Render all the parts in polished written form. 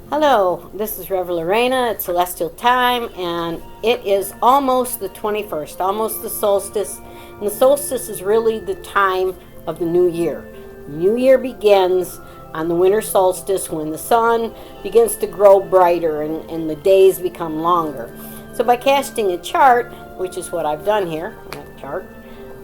Hello, this is Rev. Lorena at Celestial Time, and it is almost the 21st, almost the solstice. And the solstice is really the time of the new year. New year begins on the winter solstice when the sun begins to grow brighter and the days become longer. So by casting a chart, which is what I've done here, that chart,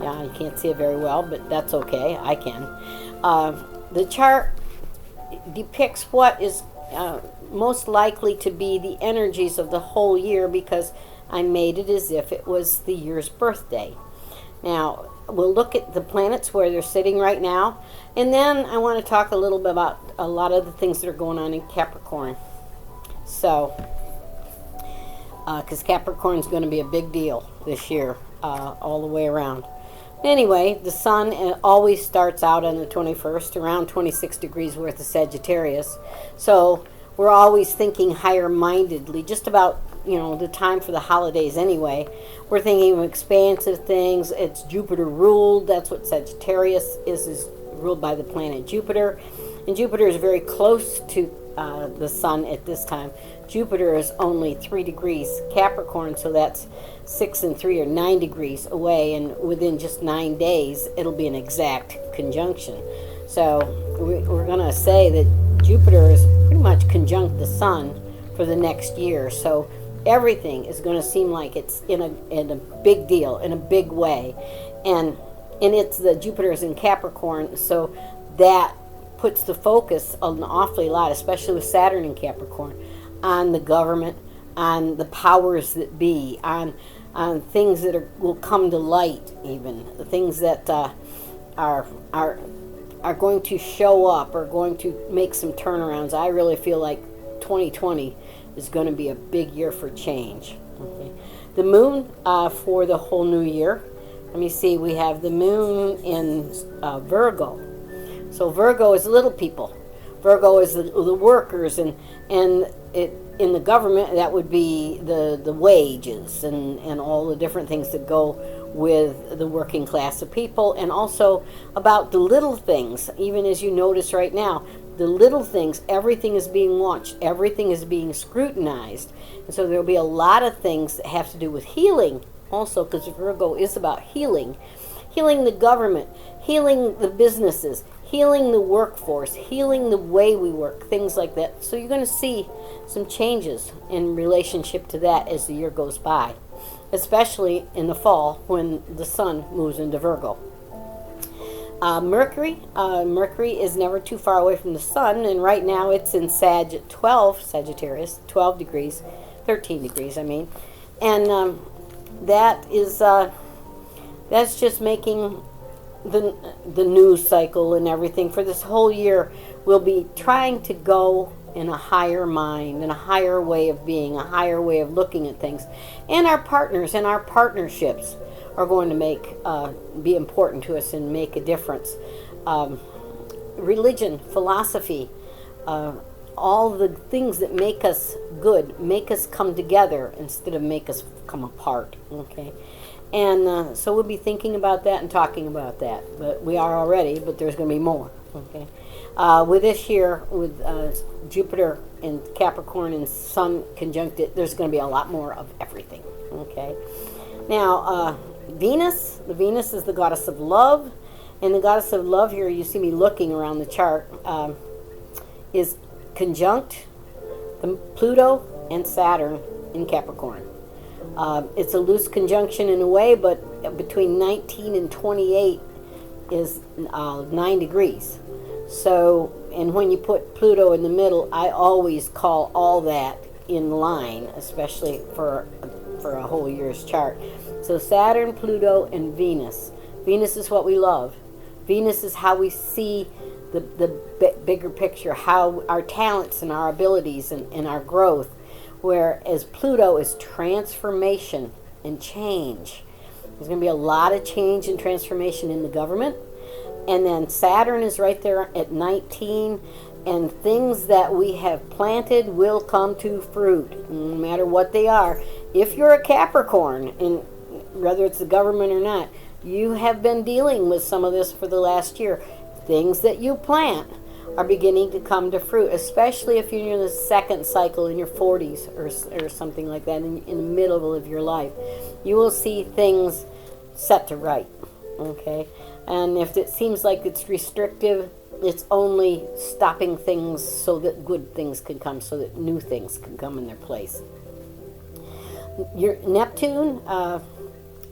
yeah, you can't see it very well, but that's okay, I can. The chart depicts what is most likely to be the energies of the whole year because I made it as if it was the year's birthday. Now, we'll look at the planets where they're sitting right now, and then I want to talk a little bit about a lot of the things that are going on in Capricorn. So, because Capricorn is going to be a big deal this year, all the way around. Anyway, the sun always starts out on the 21st, around 26 degrees worth of Sagittarius. So we're always thinking higher-mindedly, just about, the time for the holidays anyway. We're thinking of expansive things. It's Jupiter ruled. That's what Sagittarius is ruled by the planet Jupiter. And Jupiter is very close to the sun at this time. Jupiter is only 3 degrees Capricorn, so that's 6 and 3 or 9 degrees away, and within just 9 days it'll be an exact conjunction. So we're going to say that Jupiter is pretty much conjunct the sun for the next year. So everything is going to seem like it's in a big deal, in a big way, and it's the Jupiter is in Capricorn, so that puts the focus an awfully lot, especially with Saturn in Capricorn, on the government, on the powers that be, on things that will come to light, even the things that are going to show up, or going to make some turnarounds. I really feel like 2020 is going to be a big year for change. Okay. The moon for the whole new year. Let me see. We have the moon in Virgo. So Virgo is little people. Virgo is the workers, and it in the government that would be the wages and all the different things that go with the working class of people, and also about the little things. Even as you notice right now, the little things, everything is being watched, everything is being scrutinized, and so there'll be a lot of things that have to do with healing also, because Virgo is about healing the government, healing the businesses, healing the workforce, healing the way we work, things like that. So you're going to see some changes in relationship to that as the year goes by, especially in the fall when the sun moves into Virgo. Mercury is never too far away from the sun, and right now it's in Sagittarius, 12 degrees, 13 degrees, and that's just making the news cycle and everything for this whole year. We'll be trying to go in a higher mind, in a higher way of being, a higher way of looking at things. And our partners and our partnerships are going to be important to us and make a difference. Religion, philosophy, all the things that make us good, make us come together instead of make us come apart. Okay. And so we'll be thinking about that and talking about that. But we are already, but there's going to be more. Okay. With this year, with Jupiter and Capricorn and Sun conjunct it, there's going to be a lot more of everything. Okay. Now, Venus. The Venus is the goddess of love. And the goddess of love here, you see me looking around the chart, is conjunct Pluto and Saturn in Capricorn. It's a loose conjunction in a way, but between 19 and 28 is 9 degrees. So, and when you put Pluto in the middle, I always call all that in line, especially for a whole year's chart. So Saturn, Pluto, and Venus. Venus is what we love. Venus is how we see the bigger picture, how our talents and our abilities and our growth. Whereas Pluto is transformation and change. There's going to be a lot of change and transformation in the government. And then Saturn is right there at 19, and things that we have planted will come to fruit, no matter what they are. If you're a Capricorn, and whether it's the government or not, you have been dealing with some of this for the last year. Things that you plant are beginning to come to fruit, especially if you're in the second cycle in your 40s or something like that, in the middle of your life. You will see things set to right, okay? And if it seems like it's restrictive, it's only stopping things so that good things can come, so that new things can come in their place. Your Neptune,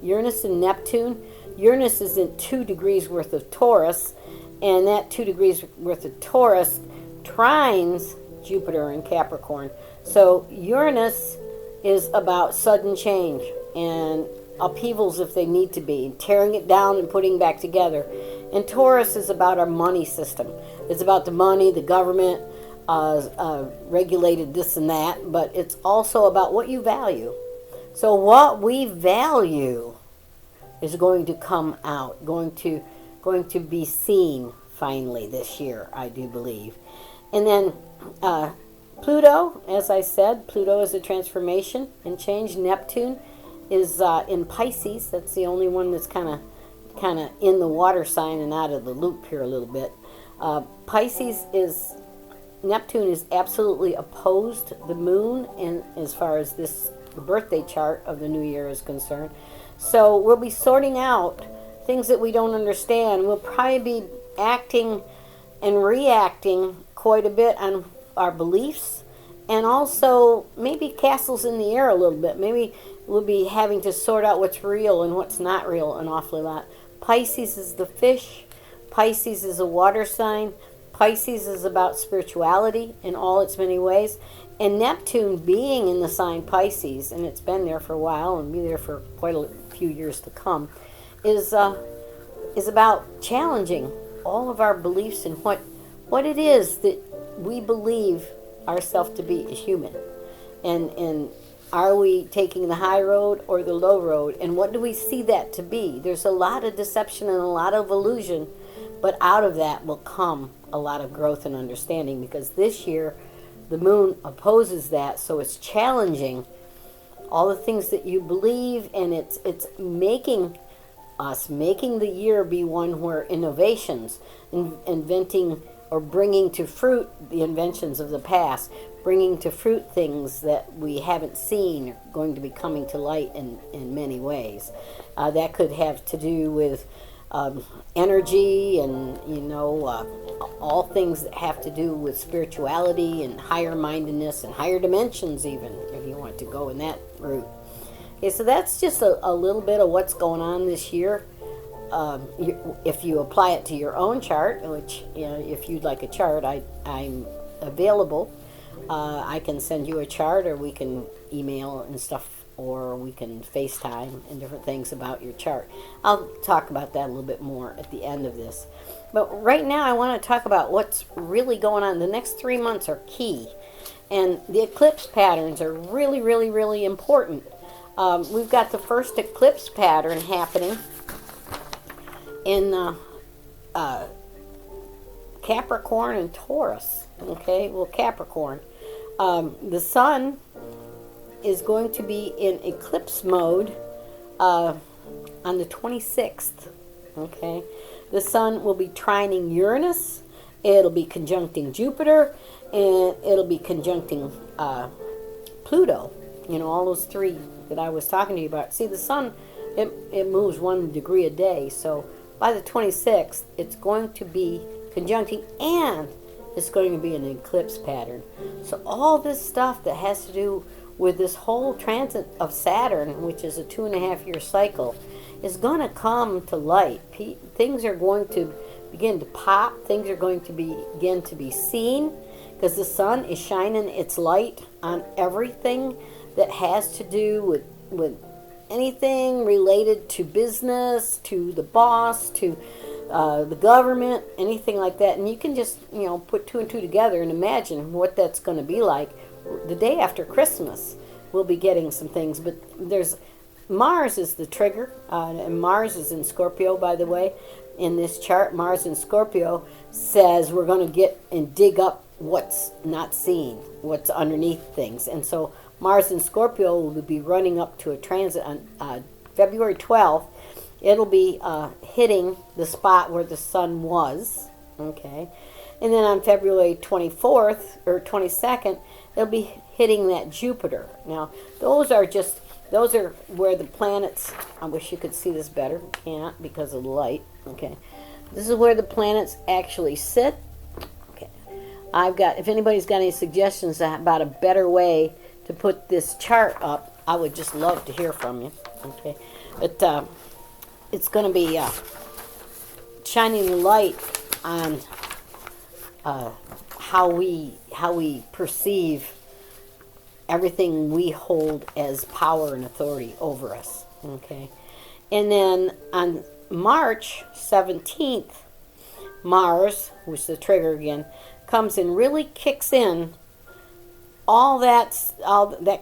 Uranus and Neptune. Uranus is in 2 degrees worth of Taurus, and that 2 degrees worth of Taurus trines Jupiter in Capricorn. So Uranus is about sudden change and upheavals if they need to be, and tearing it down and putting back together. And Taurus is about our money system. It's about the money, the government, regulated this and that, but it's also about what you value. So what we value is going to come out, going to be seen finally this year, I do believe. And then Pluto, as I said, Pluto is a transformation and change. Neptune is in Pisces. That's the only one that's kind of in the water sign and out of the loop here a little bit. Neptune is absolutely opposed the moon, and as far as the birthday chart of the new year is concerned. So we'll be sorting out things that we don't understand. We'll probably be acting and reacting quite a bit on our beliefs, and also maybe castles in the air a little bit. Maybe we'll be having to sort out what's real and what's not real an awfully lot. Pisces is the fish. Pisces is a water sign. Pisces is about spirituality in all its many ways. And Neptune being in the sign Pisces, and it's been there for a while and be there for quite a few years to come, is about challenging all of our beliefs and what it is that we believe ourselves to be as human. And are we taking the high road or the low road? And what do we see that to be? There's a lot of deception and a lot of illusion, but out of that will come a lot of growth and understanding, because this year the moon opposes that, so it's challenging all the things that you believe, and it's making the year be one where innovations, inventing or bringing to fruit the inventions of the past, bringing to fruit things that we haven't seen are going to be coming to light in many ways. That could have to do with energy and, all things that have to do with spirituality and higher mindedness and higher dimensions, even if you want to go in that route. Okay, so that's just a little bit of what's going on this year. If you apply it to your own chart, which, if you'd like a chart, I'm available. I can send you a chart, or we can email and stuff, or we can FaceTime and different things about your chart. I'll talk about that a little bit more at the end of this. But right now I want to talk about what's really going on. The next 3 months are key. And the eclipse patterns are really, really, really important. We've got the first eclipse pattern happening in Capricorn and Taurus. Okay, well, Capricorn. The sun is going to be in eclipse mode on the 26th. Okay, the sun will be trining Uranus. It'll be conjuncting Jupiter, and it'll be conjuncting Pluto. All those three that I was talking to you about. See, the sun, it moves 1 degree a day. So by the 26th, it's going to be conjuncting, and it's going to be an eclipse pattern. So all this stuff that has to do with this whole transit of Saturn, which is a 2.5-year cycle, is going to come to light. Things are going to begin to pop. Things are going to begin to be seen, because the sun is shining its light on everything that has to do with anything related to business, to the boss, to the government, anything like that. And you can just, put 2 and 2 together and imagine what that's going to be like. The day after Christmas, we'll be getting some things. But Mars is the trigger, and Mars is in Scorpio, by the way. In this chart, Mars in Scorpio says we're going to get and dig up what's not seen, what's underneath things. And so Mars in Scorpio will be running up to a transit on February 12th. It'll be hitting the spot where the sun was, okay? And then on February 24th or 22nd, it'll be hitting that Jupiter. Now, those are where the planets, I wish you could see this better. Can't because of the light. Okay. This is where the planets actually sit. Okay. If anybody's got any suggestions about a better way to put this chart up, I would just love to hear from you. Okay. But it's going to be shining the light on how we perceive everything we hold as power and authority over us. Okay. And then on March 17th, Mars, which is the trigger again, comes and really kicks in all that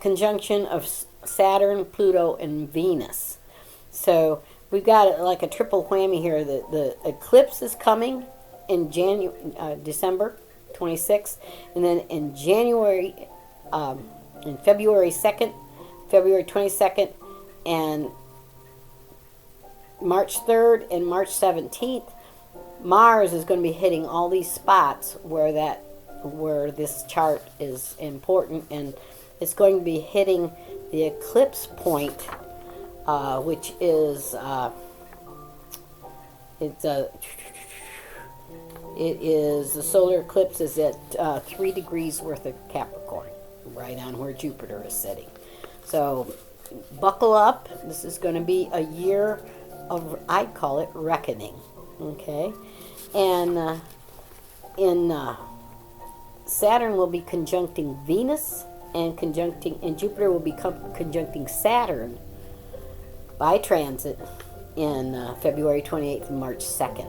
conjunction of Saturn, Pluto, and Venus. So we've got like a triple whammy here. The eclipse is coming in December 26th, and then in February 2nd, February 22nd, and March 3rd and March 17th, Mars is going to be hitting all these spots where this chart is important, and it's going to be hitting the eclipse point, which is the solar eclipse is at 3 degrees worth of Capricorn, right on where Jupiter is sitting. So buckle up. This is going to be a year of, I'd call it, reckoning. Okay, and Saturn will be conjuncting Venus, and Jupiter will be conjuncting Saturn by transit in February 28th and March 2nd.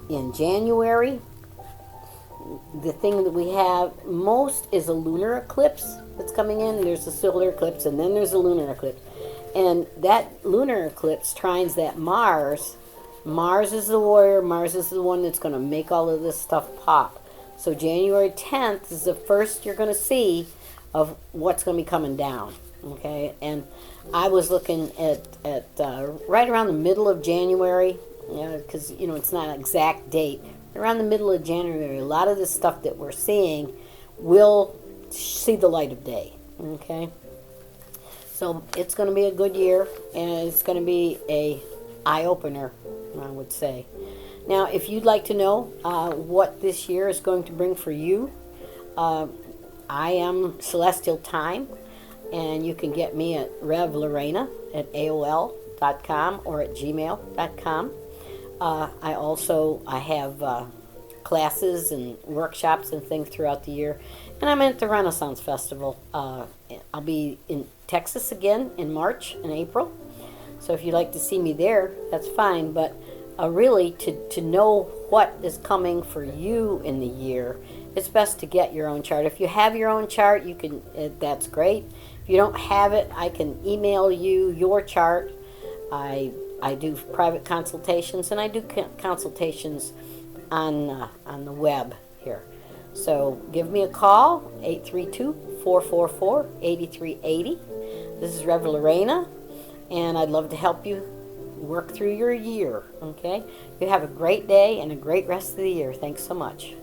In January, the thing that we have most is a lunar eclipse that's coming in. There's a solar eclipse, and then there's a lunar eclipse. And that lunar eclipse trines that Mars. Mars is the warrior. Mars is the one that's going to make all of this stuff pop. So January 10th is the first you're going to see of what's going to be coming down. Okay, and I was looking at right around the middle of January, because it's not an exact date. Around the middle of January, a lot of this stuff that we're seeing will see the light of day. Okay, so it's going to be a good year, and it's going to be a eye-opener, I would say. Now, if you'd like to know what this year is going to bring for you, I am Celestial Time, and you can get me at revlorena at AOL.com or at gmail.com. I have classes and workshops and things throughout the year, and I'm at the Renaissance Festival. I'll be in Texas again in March and April, so if you'd like to see me there, that's fine. But really, to know what is coming for you in the year, it's best to get your own chart. If you have your own chart, you can. That's great. If you don't have it, I can email you your chart. I do private consultations, and I do consultations on the web here. So give me a call, 832-444-8380. This is Rev Lorena, and I'd love to help you work through your year, okay? You have a great day and a great rest of the year. Thanks so much.